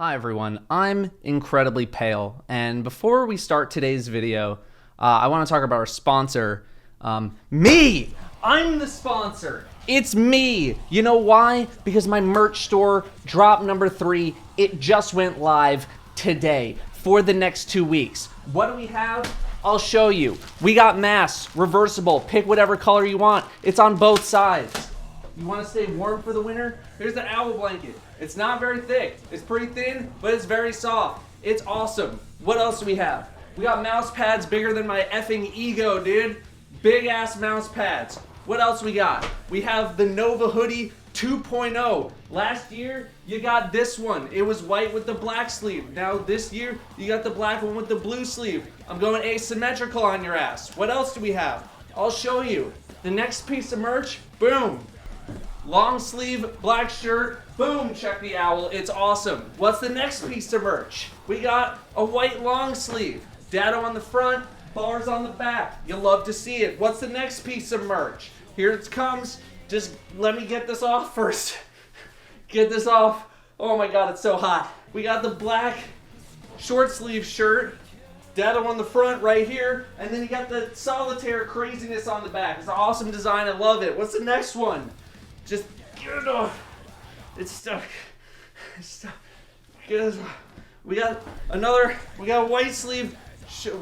Hi everyone, I'm incredibly pale, and before we start today's video, I want to talk about our sponsor, me! I'm the sponsor! It's me! You know why? Because my merch store, drop number 3, it just went live today for the next 2 weeks. What do we have? I'll show you. We got masks, reversible, pick whatever color you want. It's on both sides. You want to stay warm for the winter? Here's the owl blanket. It's not very thick. It's pretty thin, but it's very soft. It's awesome. What else do we have? We got mouse pads bigger than my effing ego, dude. Big ass mouse pads. What else we got? We have the Nova Hoodie 2.0. Last year, you got this one. It was white with the black sleeve. Now this year, you got the black one with the blue sleeve. I'm going asymmetrical on your ass. What else do we have? I'll show you. The next piece of merch, boom. Long sleeve, black shirt, boom, check the owl, it's awesome. What's the next piece of merch? We got a white long sleeve, Datto on the front, bars on the back. You'll love to see it. What's the next piece of merch? Here it comes. Just let me get this off first. Get this off. Oh my God, it's so hot. We got the black short sleeve shirt, Datto on the front right here, and then you got the solitaire craziness on the back. It's an awesome design, I love it. What's the next one? Just get it off. It's stuck. It's stuck. Get it off. We got a white sleeve.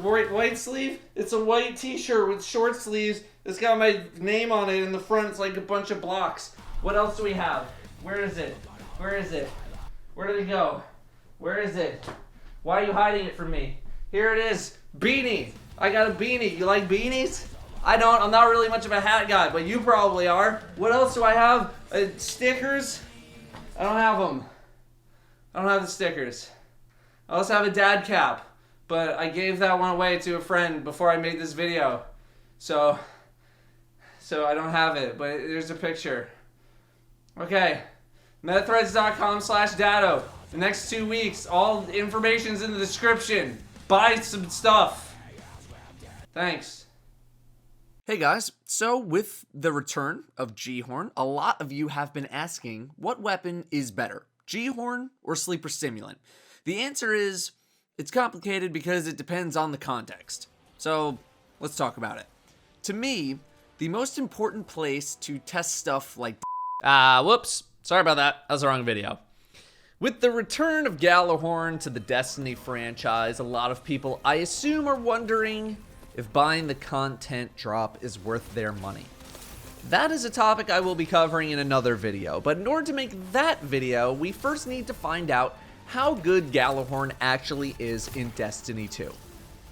White sleeve. It's a white t-shirt with short sleeves. It's got my name on it in the front. It's like a bunch of blocks. What else do we have? Where is it? Where is it? Where did it go? Where is it? Why are you hiding it from me? Here it is. Beanie. I got a beanie. You like beanies? I don't. I'm not really much of a hat guy, but you probably are. What else do I have? Stickers? I don't have them. I don't have the stickers. I also have a dad cap, but I gave that one away to a friend before I made this video. So I don't have it, but there's a picture. Okay. Metathreads.com/Datto. The next 2 weeks, all the information's in the description. Buy some stuff. Thanks. Hey guys, so with the return of Gjallarhorn, a lot of you have been asking, what weapon is better, Gjallarhorn or Sleeper Simulant? The answer is, it's complicated because it depends on the context. So, let's talk about it. To me, the most important place to test stuff like whoops, sorry about that, that was the wrong video. With the return of Gjallarhorn to the Destiny franchise, a lot of people, I assume, are wondering if buying the content drop is worth their money. That is a topic I will be covering in another video, but in order to make that video, we first need to find out how good Gjallarhorn actually is in Destiny 2.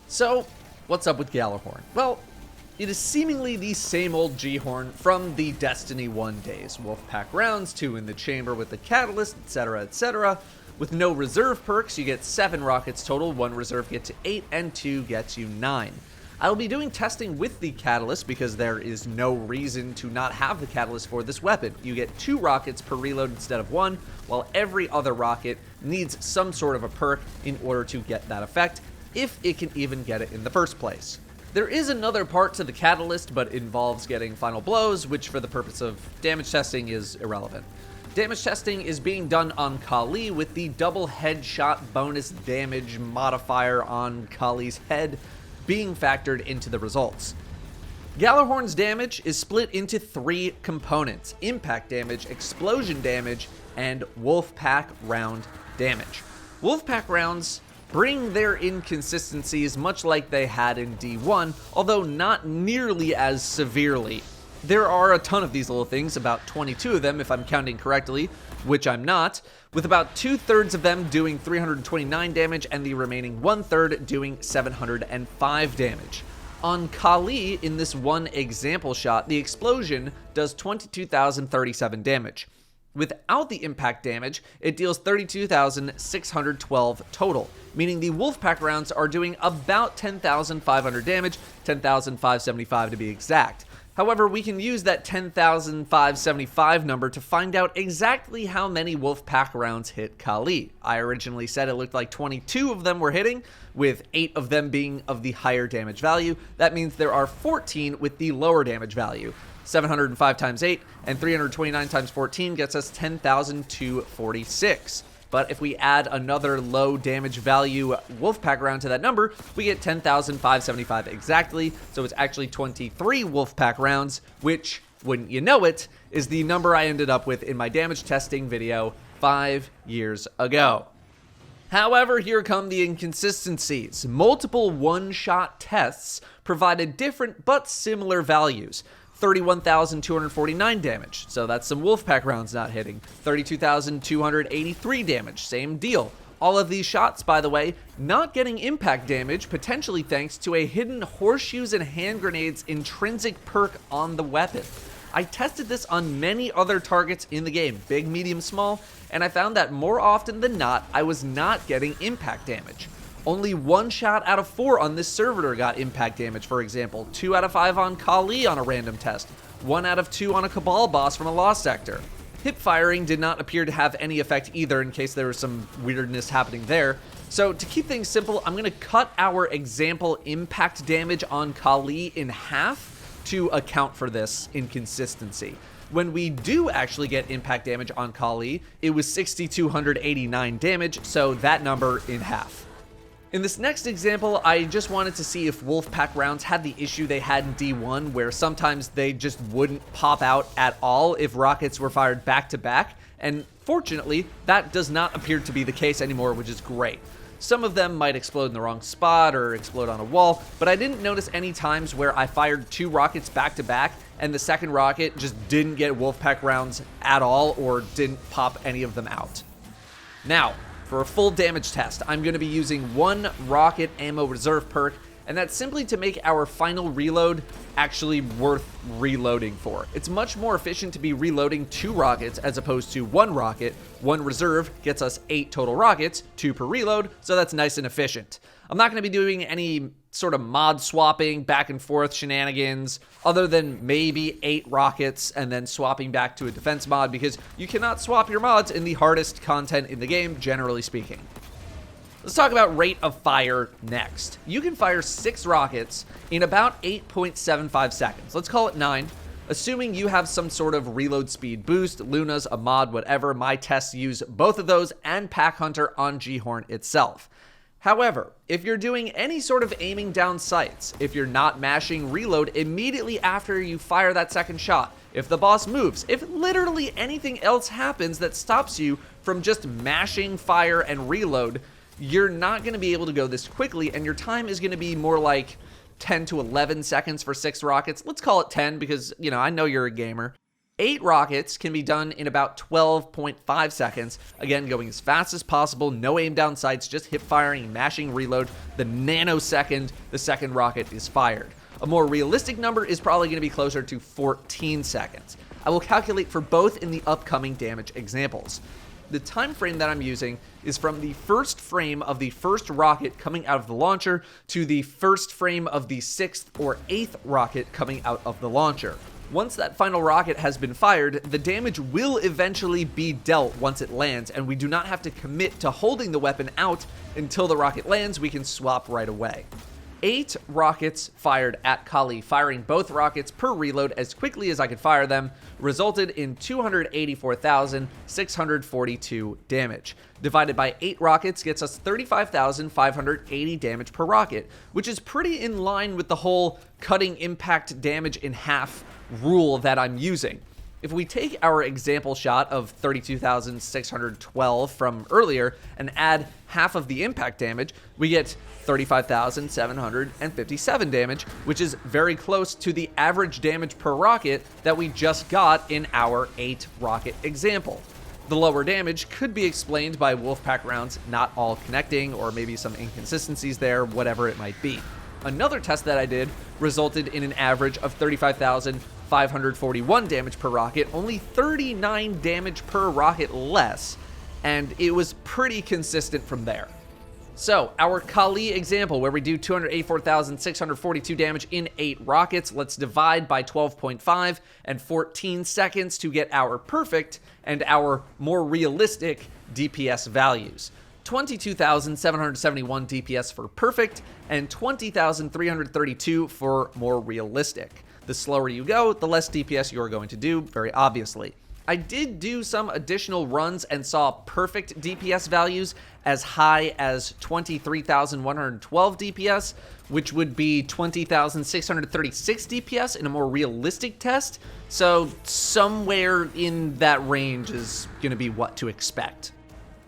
So, what's up with Gjallarhorn? Well, it is seemingly the same old Gjallarhorn from the Destiny 1 days. Wolfpack rounds, 2 in the chamber with the catalyst, etc, etc. With no reserve perks, you get 7 rockets total, 1 reserve gets you 8, and 2 gets you 9. I will be doing testing with the catalyst because there is no reason to not have the catalyst for this weapon. You get 2 rockets per reload instead of 1, while every other rocket needs some sort of a perk in order to get that effect, if it can even get it in the first place. There is another part to the catalyst, but it involves getting final blows, which for the purpose of damage testing is irrelevant. Damage testing is being done on Kali with the double headshot bonus damage modifier on Kali's head being factored into the results. Gjallarhorn's damage is split into 3 components: impact damage, explosion damage, and Wolfpack round damage. Wolfpack rounds bring their inconsistencies much like they had in D1, although not nearly as severely. There are a ton of these little things, about 22 of them if I'm counting correctly, which I'm not, with about 2/3 of them doing 329 damage and the remaining 1/3 doing 705 damage. On Kali, in this one example shot, the explosion does 22,037 damage. Without the impact damage, it deals 32,612 total, meaning the Wolfpack rounds are doing about 10,500 damage, 10,575 to be exact. However, we can use that 10,575 number to find out exactly how many Wolfpack rounds hit Kali. I originally said it looked like 22 of them were hitting, with 8 of them being of the higher damage value. That means there are 14 with the lower damage value. 705 times 8 and 329 times 14 gets us 10,246. But if we add another low damage value Wolfpack round to that number, we get 10,575 exactly. So it's actually 23 Wolfpack rounds, which, wouldn't you know it, is the number I ended up with in my damage testing video 5 years ago. However, here come the inconsistencies. Multiple one-shot tests provided different but similar values. 31,249 damage, so that's some Wolfpack rounds not hitting. 32,283 damage, same deal. All of these shots, by the way, not getting impact damage, potentially thanks to a hidden horseshoes and hand grenades intrinsic perk on the weapon. I tested this on many other targets in the game, big, medium, small, and I found that more often than not, I was not getting impact damage. Only 1 shot out of 4 on this servitor got impact damage, for example. 2 out of 5 on Kali on a random test. 1 out of 2 on a Cabal boss from a Lost Sector. Hip firing did not appear to have any effect either, in case there was some weirdness happening there. So to keep things simple, I'm going to cut our example impact damage on Kali in half to account for this inconsistency. When we do actually get impact damage on Kali, it was 6,289 damage, so that number in half. In this next example, I just wanted to see if Wolfpack rounds had the issue they had in D1, where sometimes they just wouldn't pop out at all if rockets were fired back to back, and fortunately, that does not appear to be the case anymore, which is great. Some of them might explode in the wrong spot or explode on a wall, but I didn't notice any times where I fired 2 rockets back to back and the second rocket just didn't get Wolfpack rounds at all or didn't pop any of them out. Now, for a full damage test, I'm going to be using 1 rocket ammo reserve perk, and that's simply to make our final reload actually worth reloading for. It's much more efficient to be reloading 2 rockets as opposed to 1 rocket. 1 reserve gets us 8 total rockets, 2 per reload, so that's nice and efficient. I'm not going to be doing any sort of mod swapping, back and forth shenanigans, other than maybe 8 rockets and then swapping back to a defense mod, because you cannot swap your mods in the hardest content in the game, generally speaking. Let's talk about rate of fire next. You can fire 6 rockets in about 8.75 seconds. Let's call it 9. Assuming you have some sort of reload speed boost, Luna's, a mod, whatever. My tests use both of those and Pack Hunter on Gjallarhorn itself. However, if you're doing any sort of aiming down sights, if you're not mashing reload immediately after you fire that second shot, if the boss moves, if literally anything else happens that stops you from just mashing fire and reload, you're not going to be able to go this quickly, and your time is going to be more like 10 to 11 seconds for 6 rockets. Let's call it 10 because, you know, I know you're a gamer. 8 rockets can be done in about 12.5 seconds. Again, going as fast as possible, no aim down sights, just hip firing and mashing reload. The nanosecond the second rocket is fired. A more realistic number is probably going to be closer to 14 seconds. I will calculate for both in the upcoming damage examples. The time frame that I'm using is from the first frame of the first rocket coming out of the launcher to the first frame of the 6th or 8th rocket coming out of the launcher. Once that final rocket has been fired, the damage will eventually be dealt once it lands, and we do not have to commit to holding the weapon out until the rocket lands. We can swap right away. 8 rockets fired at Kali, firing both rockets per reload as quickly as I could fire them, resulted in 284,642 damage. Divided by 8 rockets gets us 35,580 damage per rocket, which is pretty in line with the whole cutting impact damage in half rule that I'm using. If we take our example shot of 32,612 from earlier and add half of the impact damage, we get 35,757 damage, which is very close to the average damage per rocket that we just got in our 8 rocket example. The lower damage could be explained by Wolfpack rounds not all connecting, or maybe some inconsistencies there, whatever it might be. Another test that I did resulted in an average of 35,541 damage per rocket, only 39 damage per rocket less, and it was pretty consistent from there. So, our Kali example, where we do 284,642 damage in 8 rockets, let's divide by 12.5 and 14 seconds to get our perfect and our more realistic DPS values. 22,771 DPS for perfect, and 20,332 for more realistic. The slower you go, the less DPS you're going to do, very obviously. I did do some additional runs and saw perfect DPS values as high as 23,112 DPS, which would be 20,636 DPS in a more realistic test. So somewhere in that range is going to be what to expect.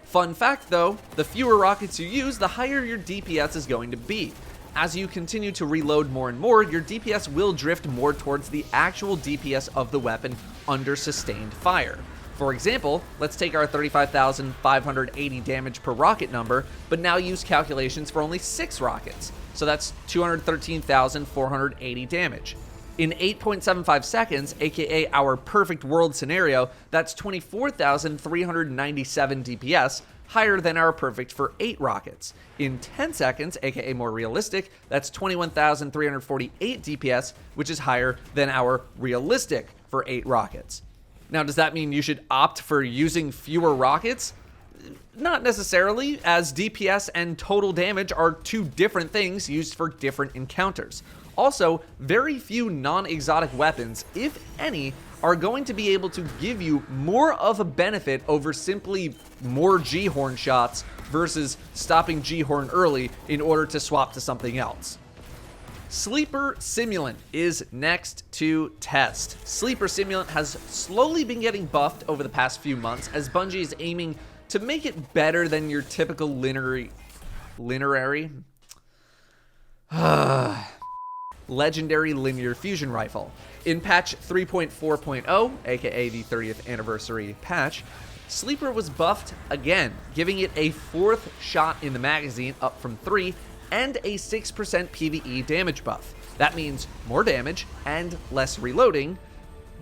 Fun fact though, the fewer rockets you use, the higher your DPS is going to be. As you continue to reload more and more, your DPS will drift more towards the actual DPS of the weapon under sustained fire. For example, let's take our 35,580 damage per rocket number, but now use calculations for only 6 rockets. So that's 213,480 damage. In 8.75 seconds, aka our perfect world scenario, that's 24,397 DPS, higher than our perfect for 8 rockets. In 10 seconds, aka more realistic, that's 21,348 DPS, which is higher than our realistic for 8 rockets. Now, does that mean you should opt for using fewer rockets? Not necessarily, as DPS and total damage are 2 different things used for different encounters. Also, very few non-exotic weapons, if any, are going to be able to give you more of a benefit over simply more Gjallarhorn shots versus stopping Gjallarhorn early in order to swap to something else. Sleeper Simulant is next to test. Sleeper Simulant has slowly been getting buffed over the past few months as Bungie is aiming to make it better than your typical legendary linear fusion rifle. In patch 3.4.0, aka the 30th anniversary patch, Sleeper was buffed again, giving it a 4th shot in the magazine up from 3 and a 6% PvE damage buff. That means more damage and less reloading,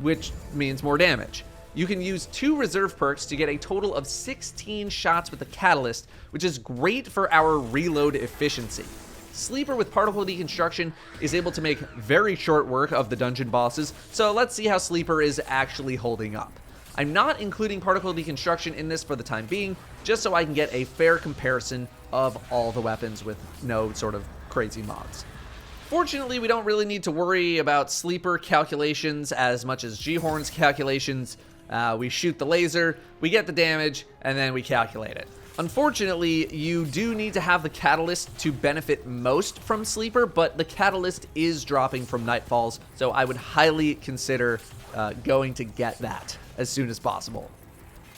which means more damage. You can use 2 reserve perks to get a total of 16 shots with the catalyst, which is great for our reload efficiency. Sleeper with particle deconstruction is able to make very short work of the dungeon bosses, so let's see how Sleeper is actually holding up. I'm not including particle deconstruction in this for the time being, just so I can get a fair comparison of all the weapons with no sort of crazy mods. Fortunately, we don't really need to worry about Sleeper calculations as much as Gjallarhorn's calculations. We shoot the laser, we get the damage, and then we calculate it. Unfortunately, you do need to have the catalyst to benefit most from Sleeper, but the catalyst is dropping from Nightfalls, so I would highly consider going to get that as soon as possible.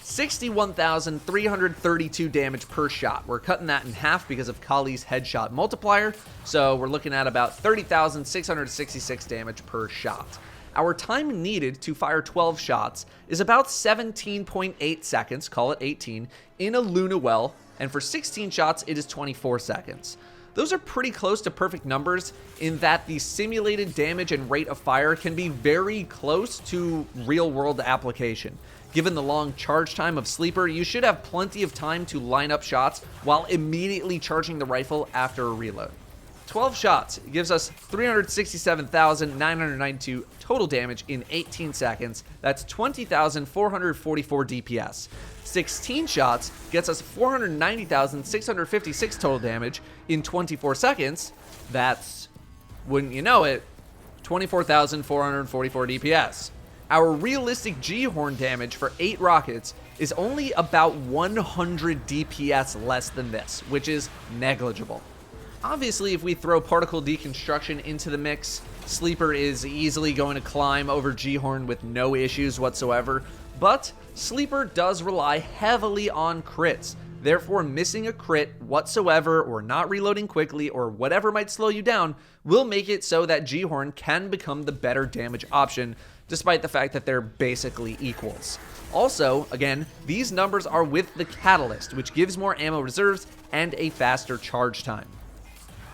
61,332 damage per shot. We're cutting that in half because of Kali's headshot multiplier, so we're looking at about 30,666 damage per shot. Our time needed to fire 12 shots is about 17.8 seconds, call it 18, in a Luna well, and for 16 shots it is 24 seconds. Those are pretty close to perfect numbers in that the simulated damage and rate of fire can be very close to real-world application. Given the long charge time of Sleeper, you should have plenty of time to line up shots while immediately charging the rifle after a reload. 12 shots gives us 367,992 total damage in 18 seconds. That's 20,444 DPS. 16 shots gets us 490,656 total damage in 24 seconds. That's, wouldn't you know it, 24,444 DPS. Our realistic Gjallarhorn damage for 8 rockets is only about 100 DPS less than this, which is negligible. Obviously, if we throw particle deconstruction into the mix, Sleeper is easily going to climb over Gjallarhorn with no issues whatsoever, but Sleeper does rely heavily on crits. Therefore, missing a crit whatsoever or not reloading quickly or whatever might slow you down will make it so that Gjallarhorn can become the better damage option, despite the fact that they're basically equals. Also, again, these numbers are with the catalyst, which gives more ammo reserves and a faster charge time.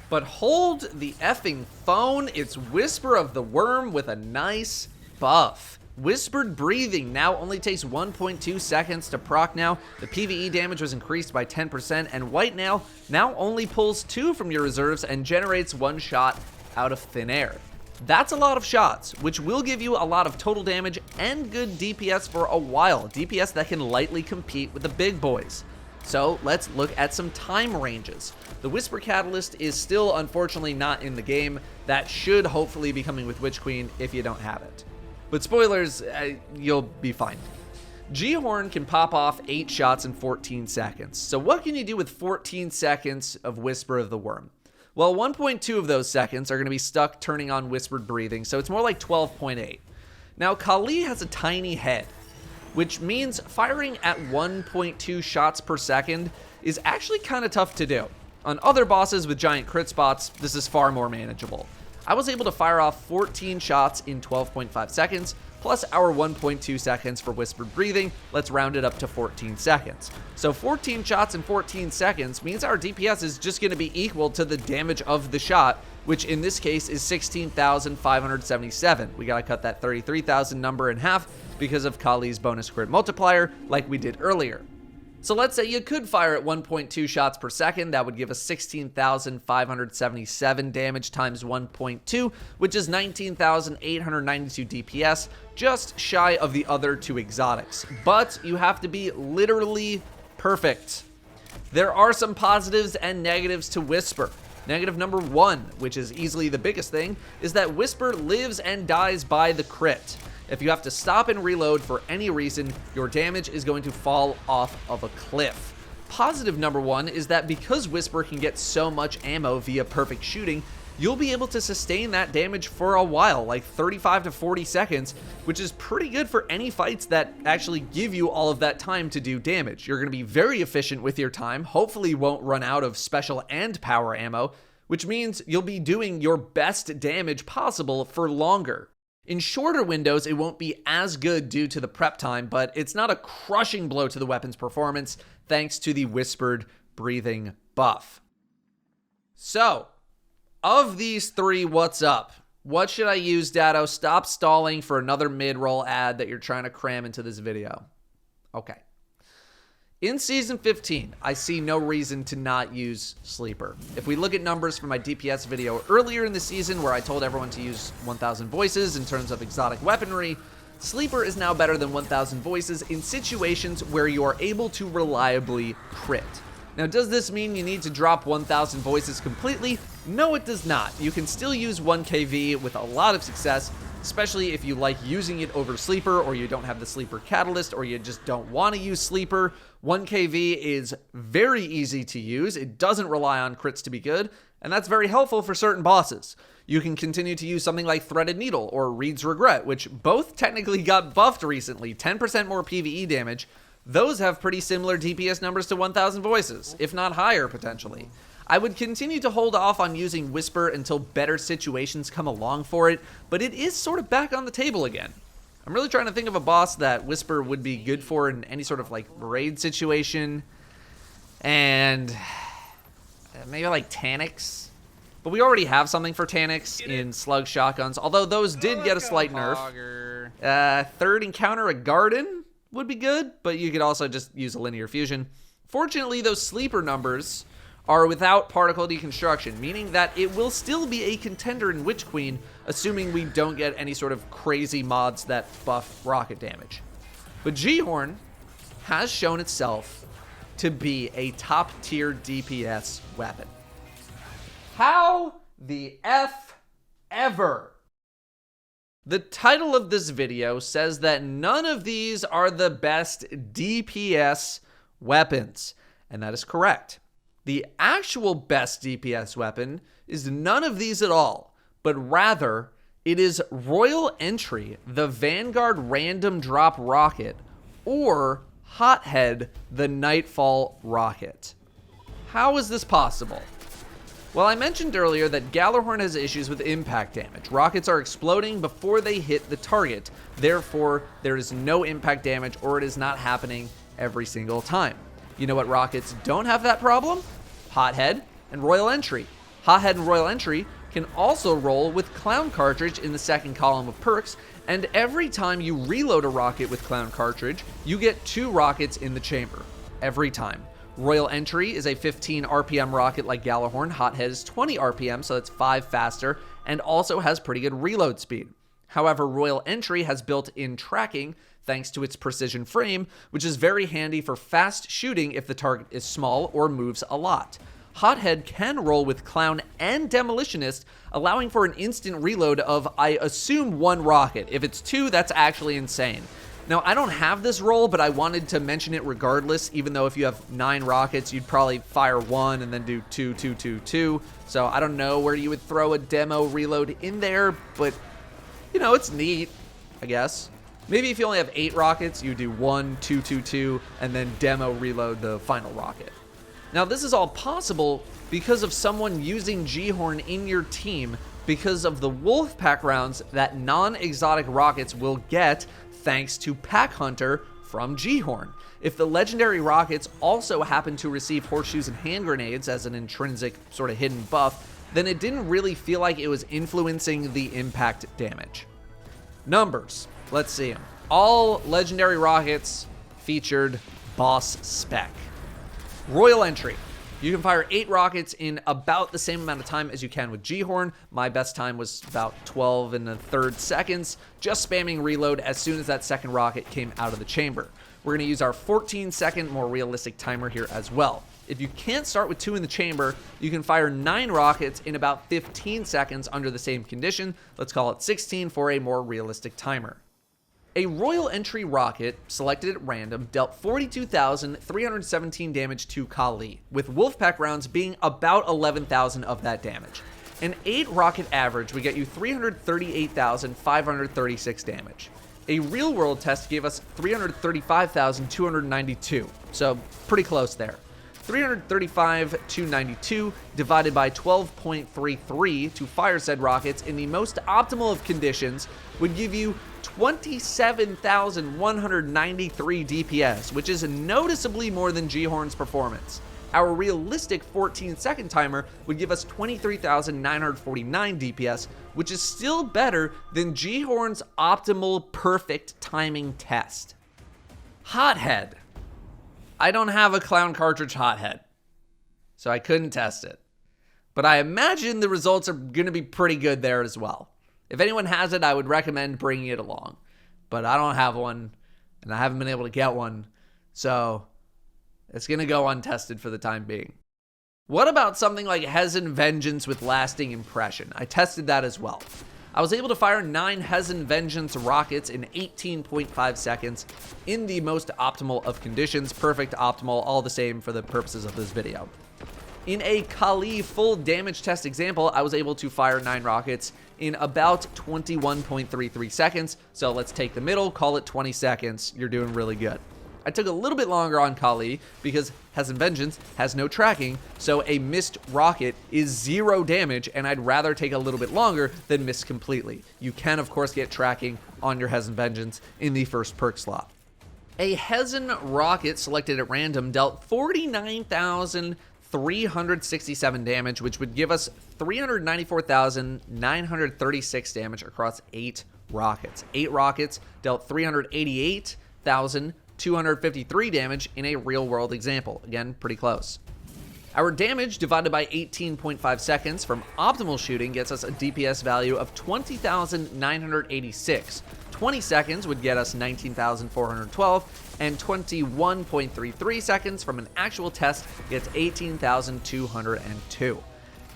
But hold the effing phone, it's Whisper of the Worm with a nice buff. Whispered Breathing now only takes 1.2 seconds to proc now. The PvE damage was increased by 10%, and White Nail now only pulls 2 from your reserves and generates 1 shot out of thin air. That's a lot of shots, which will give you a lot of total damage and good DPS for a while. DPS that can lightly compete with the big boys. So let's look at some time ranges. The Whisper Catalyst is still unfortunately not in the game. That should hopefully be coming with Witch Queen if you don't have it. But spoilers, you'll be fine. Gjallarhorn can pop off 8 shots in 14 seconds. So what can you do with 14 seconds of Whisper of the Worm? Well, 1.2 of those seconds are going to be stuck turning on Whispered Breathing, so it's more like 12.8. Now, Kali has a tiny head, which means firing at 1.2 shots per second is actually kind of tough to do. On other bosses with giant crit spots, this is far more manageable. I was able to fire off 14 shots in 12.5 seconds, plus our 1.2 seconds for Whispered Breathing. Let's round it up to 14 seconds. So 14 shots in 14 seconds means our DPS is just going to be equal to the damage of the shot, which in this case is 16,577. We got to cut that 33,000 number in half because of Kali's bonus crit multiplier like we did earlier. So let's say you could fire at 1.2 shots per second. That would give us 16,577 damage times 1.2, which is 19,892 DPS, just shy of the other two exotics. But you have to be literally perfect. There are some positives and negatives to Whisper. Negative number 1, which is easily the biggest thing, is that Whisper lives and dies by the crit. If you have to stop and reload for any reason, your damage is going to fall off of a cliff. Positive number 1 is that because Whisper can get so much ammo via perfect shooting, you'll be able to sustain that damage for a while, like 35 to 40 seconds, which is pretty good for any fights that actually give you all of that time to do damage. You're going to be very efficient with your time, hopefully you won't run out of special and power ammo, which means you'll be doing your best damage possible for longer. In shorter windows, it won't be as good due to the prep time, but it's not a crushing blow to the weapon's performance thanks to the Whispered Breathing buff. So, of these three, what's up? What should I use, Datto? Stop stalling for another mid-roll ad that you're trying to cram into this video. Okay. In Season 15, I see no reason to not use Sleeper. If we look at numbers from my DPS video earlier in the season where I told everyone to use 1,000 voices in terms of exotic weaponry, Sleeper is now better than 1,000 voices in situations where you are able to reliably crit. Now, does this mean you need to drop 1,000 voices completely? No, it does not. You can still use 1kV with a lot of success, especially if you like using it over Sleeper, or you don't have the Sleeper Catalyst, or you just don't want to use Sleeper. 1kV is very easy to use. It doesn't rely on crits to be good, and that's very helpful for certain bosses. You can continue to use something like Threaded Needle or Reed's Regret, which both technically got buffed recently, 10% more PvE damage. Those have pretty similar DPS numbers to 1,000 voices, if not higher potentially. I would continue to hold off on using Whisper until better situations come along for it, but it is sort of back on the table again. I'm really trying to think of a boss that Whisper would be good for in any sort of like raid situation, and maybe like Taniks. But we already have something for Taniks in Slug Shotguns, although those did get a slight nerf. Third Encounter a Garden would be good, but you could also just use a Linear Fusion. Fortunately, those Sleeper numbers are without particle deconstruction, meaning that it will still be a contender in Witch Queen, assuming we don't get any sort of crazy mods that buff rocket damage. But Gjallarhorn has shown itself to be a top-tier DPS weapon. How the F ever? The title of this video says that none of these are the best DPS weapons, and that is correct. The actual best DPS weapon is none of these at all, but rather it is Royal Entry, the Vanguard Random Drop Rocket, or Hothead, the Nightfall Rocket. How is this possible? Well, I mentioned earlier that Gjallarhorn has issues with impact damage. Rockets are exploding before they hit the target, therefore there is no impact damage, or it is not happening every single time. You know what rockets don't have that problem? Hothead and Royal Entry. Hothead and Royal Entry can also roll with Clown Cartridge in the second column of perks, and every time you reload a rocket with Clown Cartridge, you get 2 rockets in the chamber. Every time. Royal Entry is a 15 RPM rocket like Gjallarhorn. Hothead is 20 RPM, so that's 5 faster, and also has pretty good reload speed. However, Royal Entry has built-in tracking thanks to its precision frame, which is very handy for fast shooting if the target is small or moves a lot. Hothead can roll with Clown and Demolitionist, allowing for an instant reload of, I assume, 1 rocket. If it's 2, that's actually insane. Now, I don't have this roll, but I wanted to mention it regardless, even though if you have 9 rockets, you'd probably fire 1 and then do 2, 2, 2, 2. So I don't know where you would throw a demo reload in there, but, you know, it's neat, I guess. Maybe if you only have 8 rockets, you do 1, 2, 2, 2, and then demo reload the final rocket. Now, this is all possible because of someone using Gjallarhorn in your team because of the Wolfpack rounds that non-exotic rockets will get thanks to Pack Hunter from Gjallarhorn. If the legendary rockets also happen to receive horseshoes and hand grenades as an intrinsic sort of hidden buff, then it didn't really feel like it was influencing the impact damage. Numbers, let's see them. All legendary rockets featured boss spec. Royal entry. You can fire 8 rockets in about the same amount of time as you can with Gjallarhorn. My best time was about 12 1/3 seconds, just spamming reload as soon as that second rocket came out of the chamber. We're going to use our 14-second more realistic timer here as well. If you can't start with 2 in the chamber, you can fire 9 rockets in about 15 seconds under the same condition. Let's call it 16 for a more realistic timer. A Royal Entry rocket, selected at random, dealt 42,317 damage to Kali, with Wolfpack rounds being about 11,000 of that damage. An 8 rocket average would get you 338,536 damage. A real-world test gave us 335,292, so pretty close there. 335,292 divided by 12.33 to fire said rockets in the most optimal of conditions would give you 27,193 DPS, which is noticeably more than Gjallarhorn's performance. Our realistic 14-second timer would give us 23,949 DPS, which is still better than Gjallarhorn's optimal perfect timing test. Hothead. I don't have a clown cartridge hothead, so I couldn't test it. But I imagine the results are going to be pretty good there as well. If anyone has it, I would recommend bringing it along. But I don't have one, and I haven't been able to get one, so it's going to go untested for the time being. What about something like Hezen Vengeance with lasting impression? I tested that as well. I was able to fire 9 Hezen Vengeance rockets in 18.5 seconds in the most optimal of conditions. Perfect, optimal, all the same for the purposes of this video. In a Kali full damage test example, I was able to fire 9 rockets in about 21.33 seconds. So let's take the middle, call it 20 seconds. You're doing really good. I took a little bit longer on Kali because Hezen Vengeance has no tracking, so a missed rocket is 0 damage, and I'd rather take a little bit longer than miss completely. You can, of course, get tracking on your Hezen Vengeance in the first perk slot. A Hezen rocket selected at random dealt 49,367 damage, which would give us 394,936 damage across 8 rockets. 8 rockets dealt 388,253 damage in a real-world example. Again, pretty close. Our damage divided by 18.5 seconds from optimal shooting gets us a DPS value of 20,986. 20 seconds would get us 19,412, and 21.33 seconds from an actual test gets 18,202.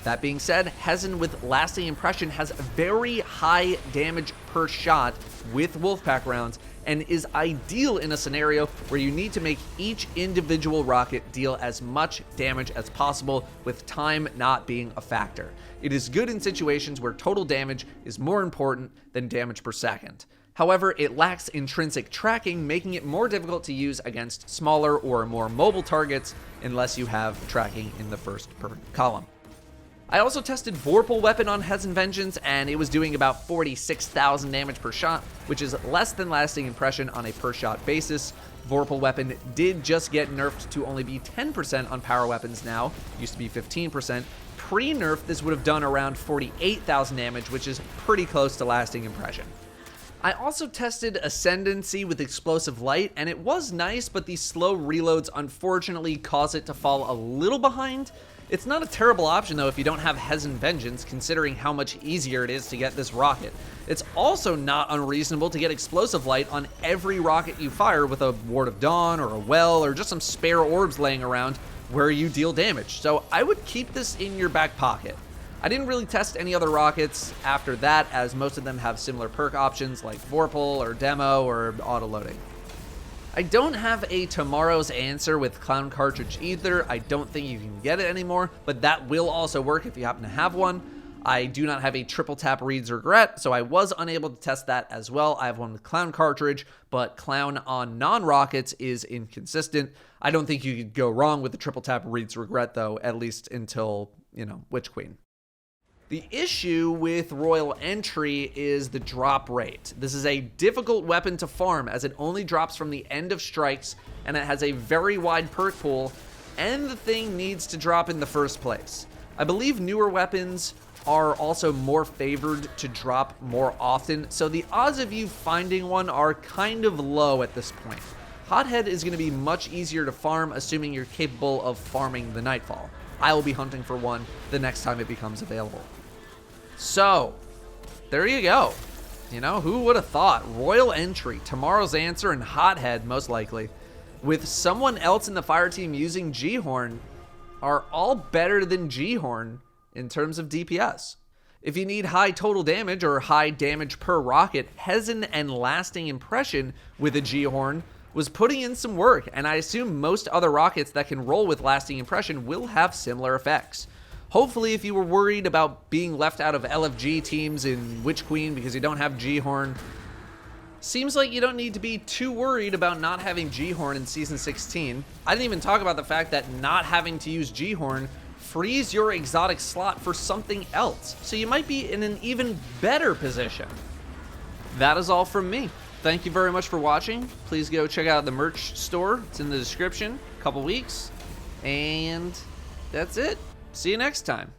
That being said, Hezen with lasting impression has very high damage per shot with Wolfpack rounds and is ideal in a scenario where you need to make each individual rocket deal as much damage as possible with time not being a factor. It is good in situations where total damage is more important than damage per second. However, it lacks intrinsic tracking, making it more difficult to use against smaller or more mobile targets unless you have tracking in the first per column. I also tested Vorpal Weapon on Hezen Vengeance, and it was doing about 46,000 damage per shot, which is less than lasting impression on a per shot basis. Vorpal Weapon did just get nerfed to only be 10% on power weapons now, used to be 15%. Pre-nerf, this would have done around 48,000 damage, which is pretty close to lasting impression. I also tested Ascendancy with Explosive Light, and it was nice, but the slow reloads unfortunately cause it to fall a little behind. It's not a terrible option though if you don't have Hezen Vengeance, considering how much easier it is to get this rocket. It's also not unreasonable to get Explosive Light on every rocket you fire with a Ward of Dawn or a Well or just some spare orbs laying around where you deal damage. So I would keep this in your back pocket. I didn't really test any other rockets after that, as most of them have similar perk options like Vorpal or Demo or auto-loading. I don't have a Tomorrow's Answer with Clown Cartridge either. I don't think you can get it anymore, but that will also work if you happen to have one. I do not have a Triple Tap Reed's Regret, so I was unable to test that as well. I have one with Clown Cartridge, but Clown on non-rockets is inconsistent. I don't think you could go wrong with the Triple Tap Reed's Regret, though, at least until, Witch Queen. The issue with Royal Entry is the drop rate. This is a difficult weapon to farm, as it only drops from the end of strikes, and it has a very wide perk pool, and the thing needs to drop in the first place. I believe newer weapons are also more favored to drop more often, so the odds of you finding one are kind of low at this point. Hothead is going to be much easier to farm, assuming you're capable of farming the Nightfall. I will be hunting for one the next time it becomes available. So, there you go. Who would have thought? Royal Entry, Tomorrow's Answer, and Hothead, most likely, with someone else in the fire team using Gjallarhorn, are all better than Gjallarhorn in terms of DPS. If you need high total damage or high damage per rocket, Hezen and Lasting Impression with a Gjallarhorn was putting in some work, and I assume most other rockets that can roll with Lasting Impression will have similar effects. Hopefully, if you were worried about being left out of LFG teams in Witch Queen because you don't have Gjallarhorn, seems like you don't need to be too worried about not having Gjallarhorn in Season 16. I didn't even talk about the fact that not having to use Gjallarhorn frees your exotic slot for something else, so you might be in an even better position. That is all from me. Thank you very much for watching. Please go check out the merch store. It's in the description. A couple weeks. And that's it. See you next time.